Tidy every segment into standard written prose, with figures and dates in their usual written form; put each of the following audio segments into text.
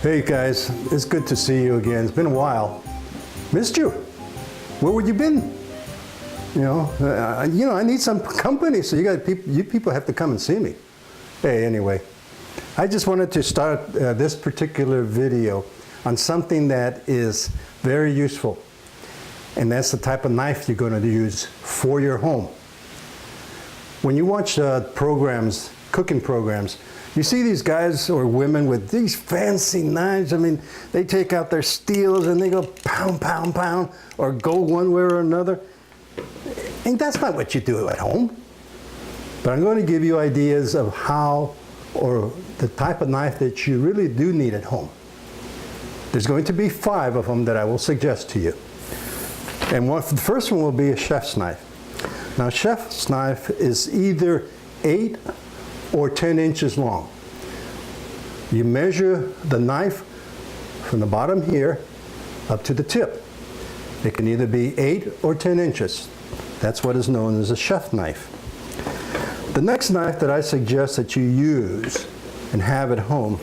Hey guys, it's good to see you again. It's been a while. Missed you. Where would you been? I need some company, so you people have to come and see me. Hey, anyway, I just wanted to start this particular video on something that is very useful, and that's the type of knife you're going to use for your home. When you watch programs, cooking programs, you see these guys or women with these fancy knives. I mean, they take out their steels and they go pound, pound, pound, or go one way or another. And that's not what you do at home. But I'm going to give you ideas of how, or the type of knife that you really do need at home. There's going to be 5 of them that I will suggest to you. And the first one will be a chef's knife. Now, a chef's knife is either 8 or 10 inches long. You measure the knife from the bottom here up to the tip. It can either be 8 or 10 inches. That's what is known as a chef knife. The next knife that I suggest that you use and have at home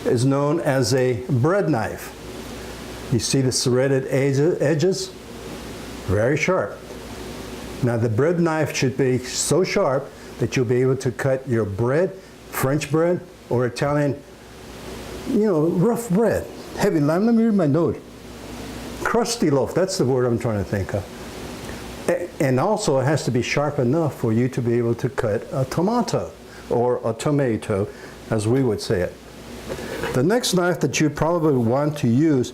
is known as a bread knife. You see the serrated edges? Very sharp. Now the bread knife should be so sharp that you'll be able to cut your bread, French bread, or Italian, rough bread. Heavy, let me read my note. Crusty loaf, that's the word I'm trying to think of. And also it has to be sharp enough for you to be able to cut a tomato, or a tomato, as we would say it. The next knife that you probably want to use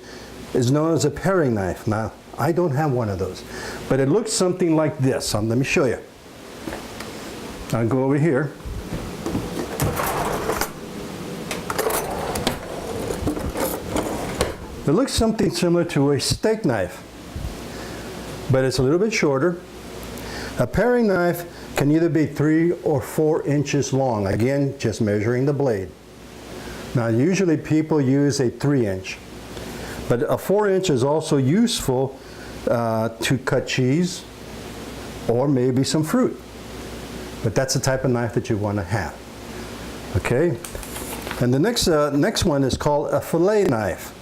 is known as a paring knife. Now, I don't have one of those, but it looks something like this. Let me show you. I'll go over here. It looks something similar to a steak knife, but it's a little bit shorter. A paring knife can either be 3 or 4 inches long. Again, just measuring the blade. Now, usually people use a 3-inch, but a 4-inch is also useful to cut cheese or maybe some fruit. But that's the type of knife that you want to have. Okay? And the next one is called a fillet knife.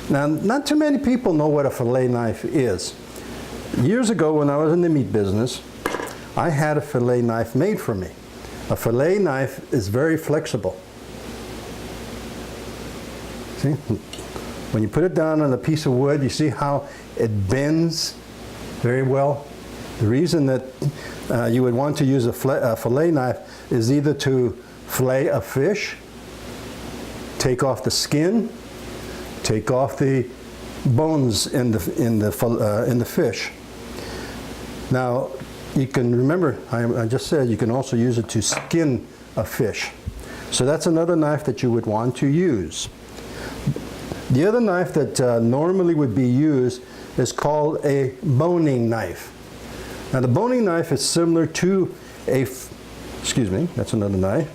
Now, not too many people know what a fillet knife is. Years ago, when I was in the meat business, I had a fillet knife made for me. A fillet knife is very flexible. See? When you put it down on a piece of wood, you see how it bends very well? The reason that you would want to use a fillet knife is either to fillet a fish, take off the skin, take off the bones in the fish. Now, you can remember, I just said you can also use it to skin a fish. So that's another knife that you would want to use. The other knife that normally would be used is called a boning knife. Now the boning knife is similar to that's another knife,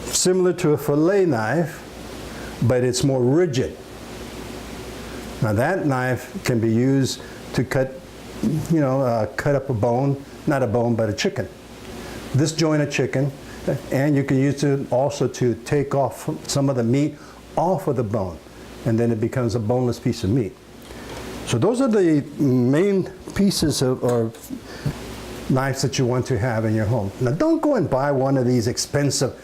similar to a fillet knife, but it's more rigid. Now that knife can be used to cut, cut up a bone, not a bone, but a chicken. Disjoint a chicken, and you can use it also to take off some of the meat off of the bone, and then it becomes a boneless piece of meat. So those are the main pieces or knives that you want to have in your home. Now don't go and buy one of these expensive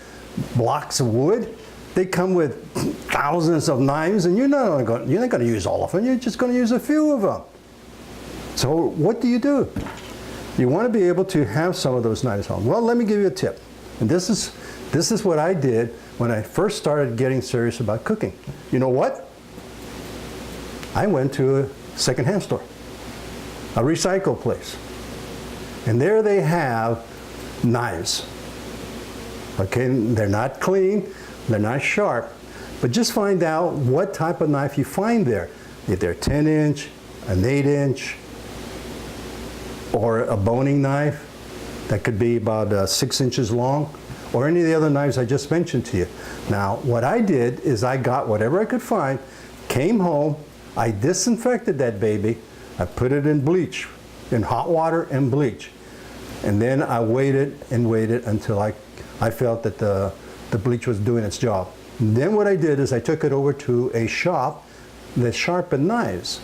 blocks of wood. They come with thousands of knives, and you're not going to use all of them. You're just going to use a few of them. So what do? You want to be able to have some of those knives home. Well, let me give you a tip. And this is what I did when I first started getting serious about cooking. You know what? I went to a secondhand store, a recycle place, and there they have knives. Okay, they're not clean, they're not sharp, but just find out what type of knife you find there. If they're 10-inch, an 8-inch, or a boning knife that could be about 6 inches long, or any of the other knives I just mentioned to you. Now, what I did is I got whatever I could find, came home, I disinfected that baby, I put it in bleach, in hot water and bleach. And then I waited and waited until I felt that the bleach was doing its job. Then what I did is I took it over to a shop that sharpened knives.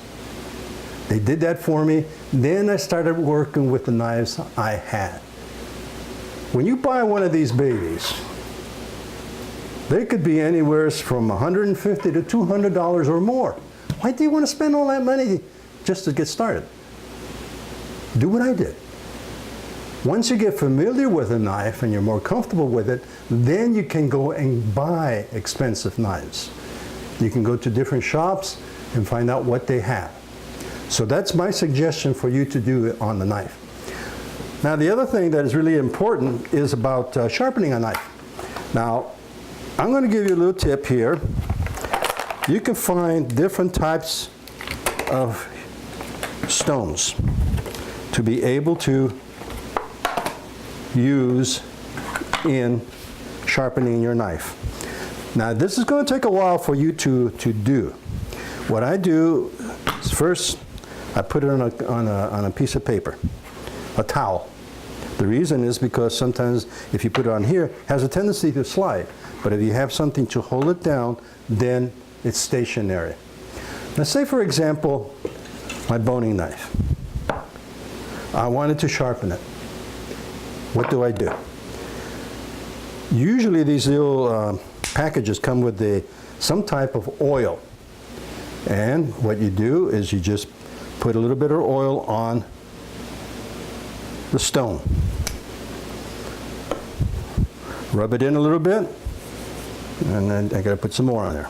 They did that for me. Then I started working with the knives I had. When you buy one of these babies, they could be anywhere from $150 to $200 or more. Why do you want to spend all that money just to get started? Do what I did. Once you get familiar with a knife and you're more comfortable with it, then you can go and buy expensive knives. You can go to different shops and find out what they have. So that's my suggestion for you to do on the knife. Now the other thing that is really important is about sharpening a knife. Now I'm going to give you a little tip here. You can find different types of stones to be able to use in sharpening your knife. Now this is going to take a while for you to do. What I do is first I put it on a piece of paper, a towel. The reason is because sometimes if you put it on here, it has a tendency to slide. But if you have something to hold it down, then it's stationary. Now say for example, my boning knife. I wanted to sharpen it. What do I do? Usually these little packages come with some type of oil. And what you do is you just put a little bit of oil on the stone. Rub it in a little bit, and then I gotta put some more on there.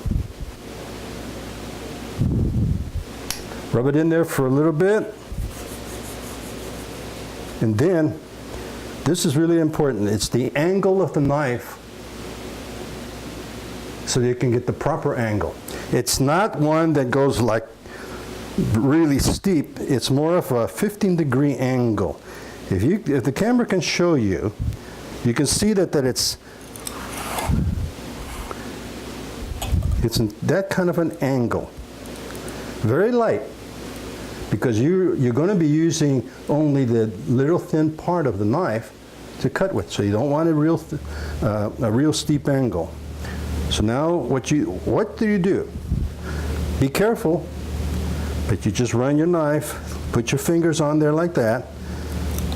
Rub it in there for a little bit, and then this is really important. It's the angle of the knife so that you can get the proper angle. It's not one that goes like really steep. It's more of a 15-degree angle. If the camera can show you, you can see that it's in that kind of an angle. Very light, because you're going to be using only the little thin part of the knife to cut with, so you don't want a real steep angle. So now what do you do? Be careful, but you just run your knife, put your fingers on there like that,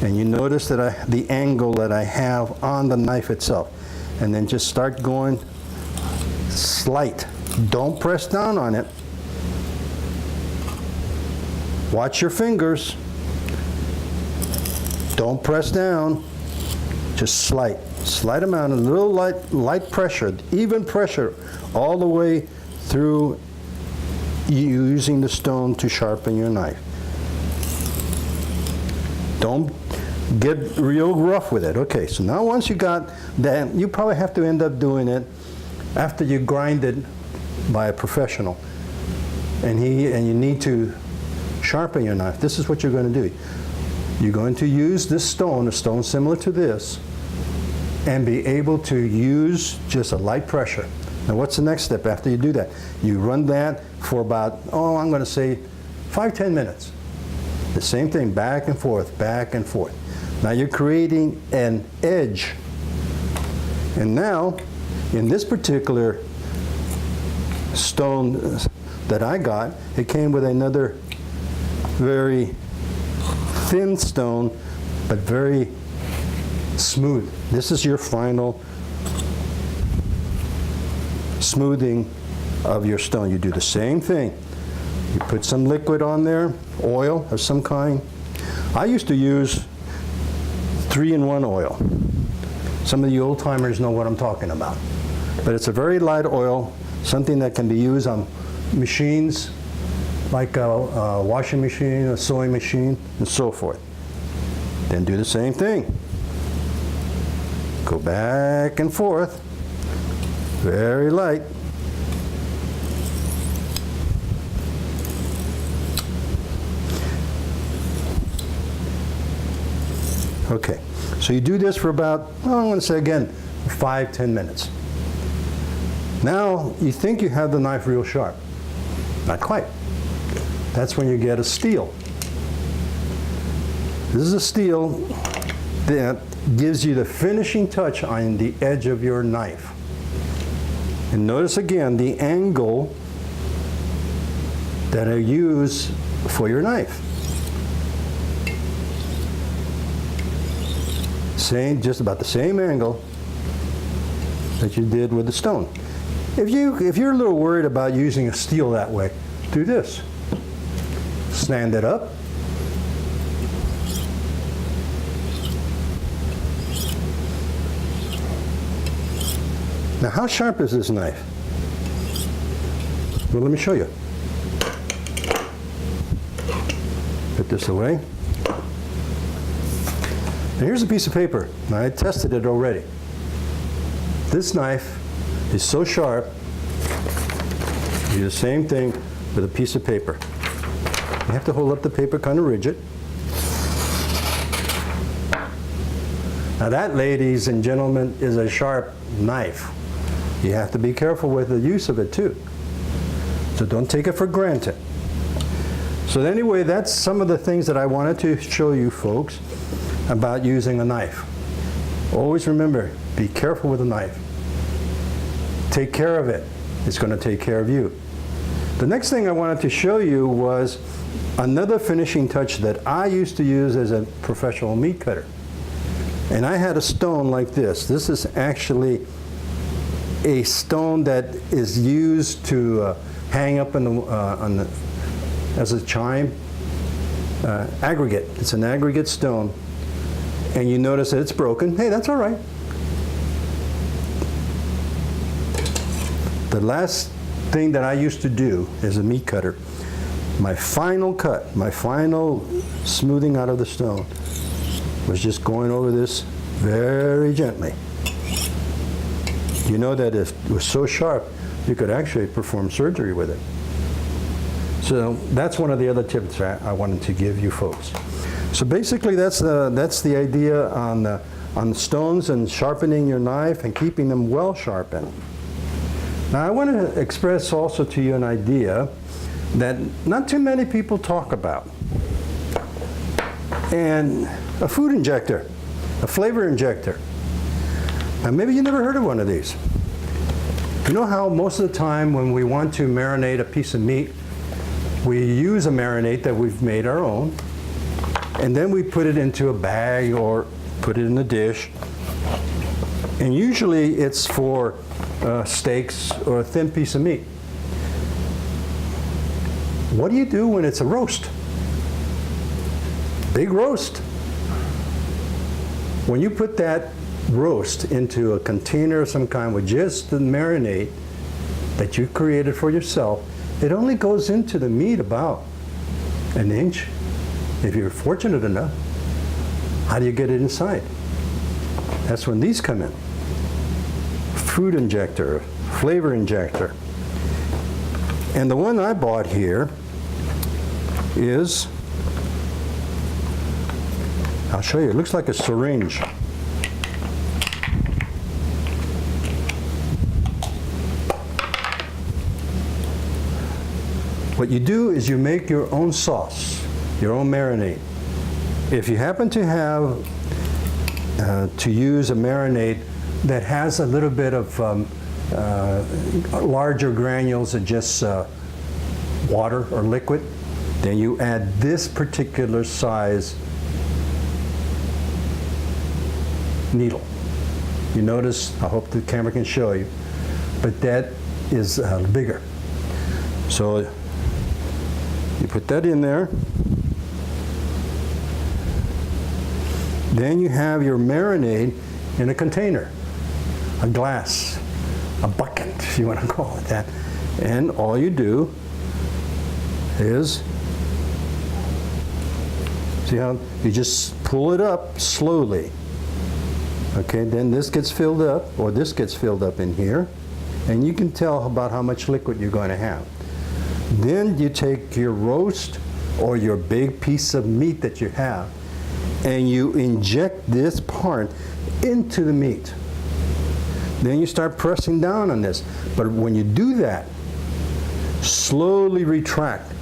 and you notice that the angle that I have on the knife itself, and then just start going slight. Don't press down on it. Watch your fingers. Don't press down. Just slight amount, a little light pressure, even pressure, all the way through using the stone to sharpen your knife. Don't get real rough with it. Okay, so now once you got that, you probably have to end up doing it after you grind it by a professional, and you need to sharpen your knife. This is what you're going to do. You're going to use this stone, a stone similar to this, and be able to use just a light pressure. Now what's the next step after you do that? You run that for about, I'm going to say 5-10 minutes. The same thing, back and forth, back and forth. Now you're creating an edge. And now, in this particular stone that I got, it came with another very thin stone, but very smooth. This is your final smoothing of your stone. You do the same thing. You put some liquid on there, oil of some kind. I used to use 3-in-1 oil. Some of the old timers know what I'm talking about. But it's a very light oil, something that can be used on machines like a washing machine, a sewing machine, and so forth. Then do the same thing. Go back and forth, very light. Okay, so you do this for about, I'm going to say again, 5-10 minutes. Now you think you have the knife real sharp. Not quite. That's when you get a steel. This is a steel that gives you the finishing touch on the edge of your knife. And notice again the angle that I use for your knife. Just about the same angle that you did with the stone. If you're a little worried about using a steel that way, do this. Stand it up. Now, how sharp is this knife? Well, let me show you. Put this away. And here's a piece of paper. Now, I tested it already. This knife is so sharp, you do the same thing with a piece of paper. You have to hold up the paper kind of rigid. Now that, ladies and gentlemen, is a sharp knife. You have to be careful with the use of it too. So don't take it for granted. So anyway, that's some of the things that I wanted to show you folks about using a knife. Always remember, be careful with a knife. Take care of it. It's going to take care of you. The next thing I wanted to show you was another finishing touch that I used to use as a professional meat cutter. And I had a stone like this. This is actually a stone that is used to hang up in the, as a chime. Aggregate. It's an aggregate stone. And you notice that it's broken. Hey, that's all right. The last thing that I used to do as a meat cutter, my final cut, my final smoothing out of the stone, was just going over this very gently. You know that if it was so sharp, you could actually perform surgery with it. So that's one of the other tips I wanted to give you folks. So basically that's the idea on stones and sharpening your knife and keeping them well sharpened. Now I want to express also to you an idea that not too many people talk about. And a food injector, a flavor injector. Now maybe you never heard of one of these. You know how most of the time when we want to marinate a piece of meat, we use a marinade that we've made our own, and then we put it into a bag or put it in a dish. And usually it's for steaks or a thin piece of meat. What do you do when it's a roast? Big roast. When you put that roast into a container of some kind with just the marinade that you created for yourself, it only goes into the meat about an inch, if you're fortunate enough. How do you get it inside? That's when these come in. Food injector, flavor injector. And the one I bought here is, I'll show you, it looks like a syringe. What you do is you make your own sauce, your own marinade. If you happen to have to use a marinade that has a little bit of larger granules than just water or liquid, then you add this particular size needle. You notice, I hope the camera can show you, but that is bigger. So you put that in there. Then you have your marinade in a container, a glass, a bucket, if you want to call it that. And all you do is, see how you just pull it up slowly. Okay, then this gets filled up, or this gets filled up in here, and you can tell about how much liquid you're going to have. Then you take your roast or your big piece of meat that you have, and you inject this part into the meat. Then you start pressing down on this. But when you do that, slowly retract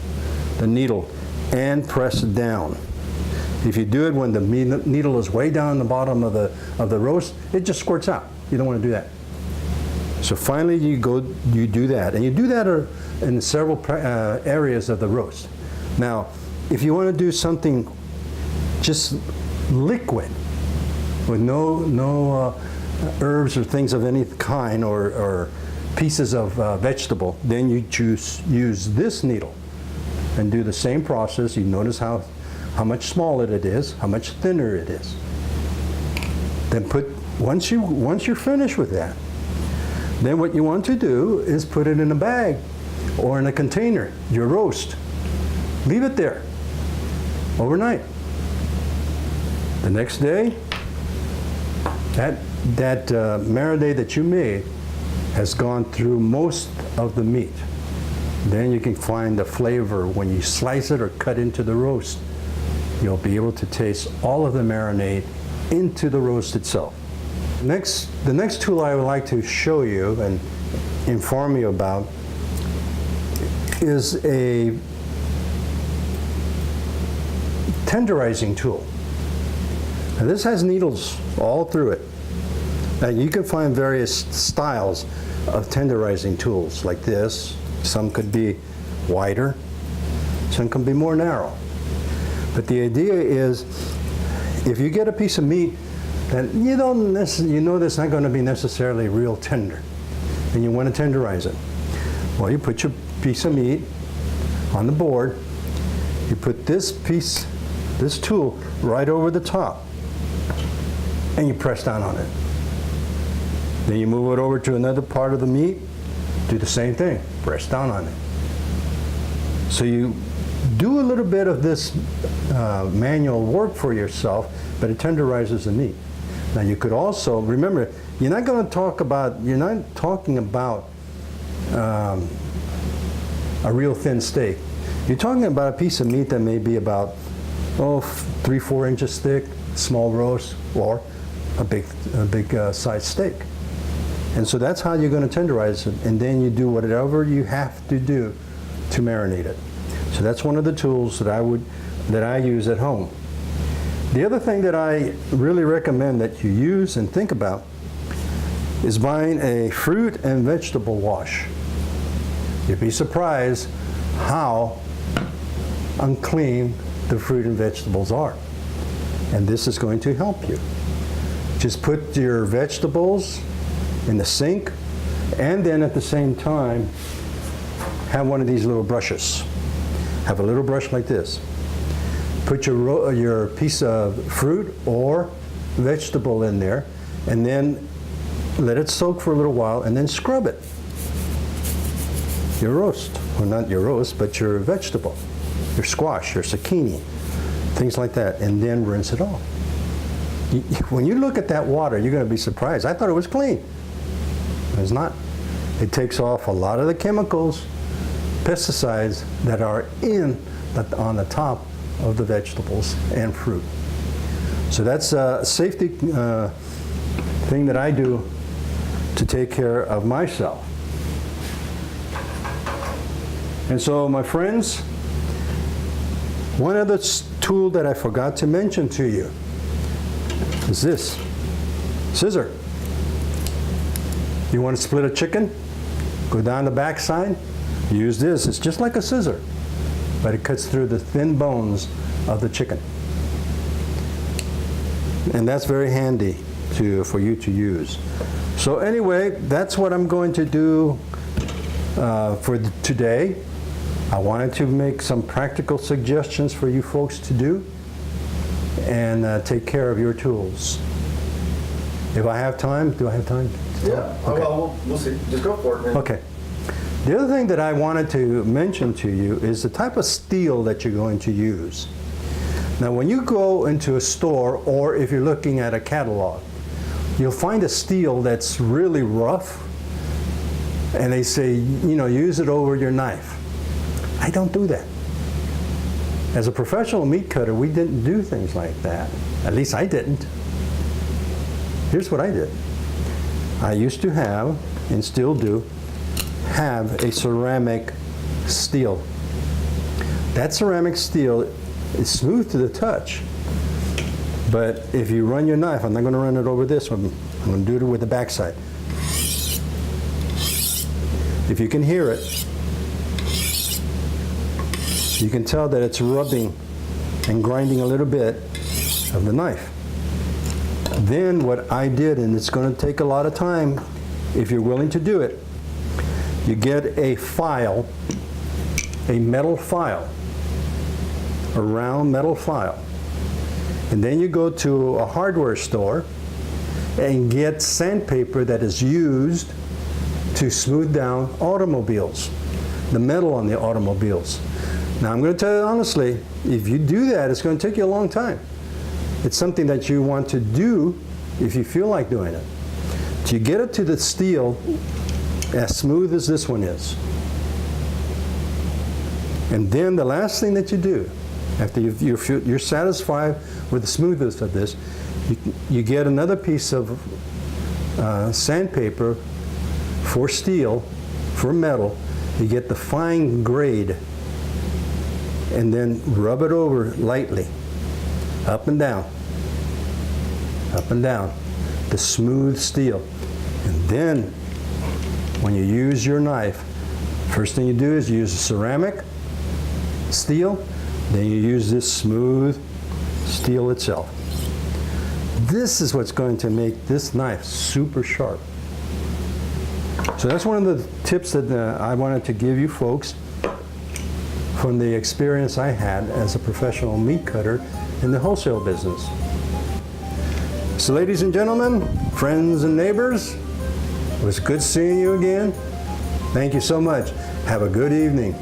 the needle and press it down. If you do it when the needle is way down the bottom of the roast, it just squirts out. You don't want to do that. So finally you do that, and you do that in several areas of the roast. Now, if you want to do something just liquid with no herbs or things of any kind or pieces of vegetable, then you use this needle and do the same process. You notice how much smaller it is, how much thinner it is. Then once you're finished with that, then what you want to do is put it in a bag or in a container, your roast. Leave it there overnight. The next day, that marinade that you made has gone through most of the meat. Then you can find the flavor when you slice it or cut into the roast. You'll be able to taste all of the marinade into the roast itself. The next tool I would like to show you and inform you about is a tenderizing tool. And this has needles all through it. Now you can find various styles of tenderizing tools like this. Some could be wider, some can be more narrow. But the idea is, if you get a piece of meat that you know that's not going to be necessarily real tender, and you want to tenderize it, well, you put your piece of meat on the board, you put this tool right over the top, and you press down on it. Then you move it over to another part of the meat, do the same thing, press down on it. So you do a little bit of this manual work for yourself, but it tenderizes the meat. Now you could also, remember, you're not talking about a real thin steak. You're talking about a piece of meat that may be about 3-4 inches thick, small roast, or a big size steak. And so that's how you're going to tenderize it, and then you do whatever you have to do to marinate it. So that's one of the tools that I use at home. The other thing that I really recommend that you use and think about is buying a fruit and vegetable wash. You'd be surprised how unclean the fruit and vegetables are. And this is going to help you. Just put your vegetables in the sink, and then at the same time have one of these little brushes. Have a little brush like this. Put your piece of fruit or vegetable in there, and then let it soak for a little while, and then scrub it. Your roast, well, not your roast, but your vegetable, your squash, your zucchini, things like that, and then rinse it off. When you look at that water, you're going to be surprised. I thought it was clean. It's not. It takes off a lot of the chemicals, pesticides that are on the top of the vegetables and fruit. So that's a safety thing that I do to take care of myself. And so, my friends, one other tool that I forgot to mention to you is this scissor. You want to split a chicken? Go down the back side, use this. It's just like a scissor, but it cuts through the thin bones of the chicken. And that's very handy for you to use. So anyway, that's what I'm going to do for today. I wanted to make some practical suggestions for you folks to do and take care of your tools. If I have time, do I have time? Yeah, okay. We'll see. Just go for it, man. Okay. The other thing that I wanted to mention to you is the type of steel that you're going to use. Now, when you go into a store, or if you're looking at a catalog, you'll find a steel that's really rough, and they say, use it over your knife. I don't do that. As a professional meat cutter, we didn't do things like that. At least I didn't. Here's what I did. I used to have, and still do, have a ceramic steel. That ceramic steel is smooth to the touch, but if you run your knife, I'm not going to run it over this one, I'm going to do it with the backside. If you can hear it, you can tell that it's rubbing and grinding a little bit of the knife. Then what I did, and it's going to take a lot of time if you're willing to do it, you get a file, a metal file, a round metal file. And then you go to a hardware store and get sandpaper that is used to smooth down automobiles, the metal on the automobiles. Now I'm going to tell you honestly, if you do that, it's going to take you a long time. It's something that you want to do if you feel like doing it. To get it to the steel as smooth as this one is. And then the last thing that you do, after you're satisfied with the smoothness of this, you get another piece of sandpaper for steel, for metal. You get the fine grade and then rub it over lightly, up and down, the smooth steel. And then when you use your knife, first thing you do is you use a ceramic steel, then you use this smooth steel itself. This is what's going to make this knife super sharp. So that's one of the tips that I wanted to give you folks from the experience I had as a professional meat cutter in the wholesale business. So ladies and gentlemen, friends and neighbors, it was good seeing you again. Thank you so much. Have a good evening.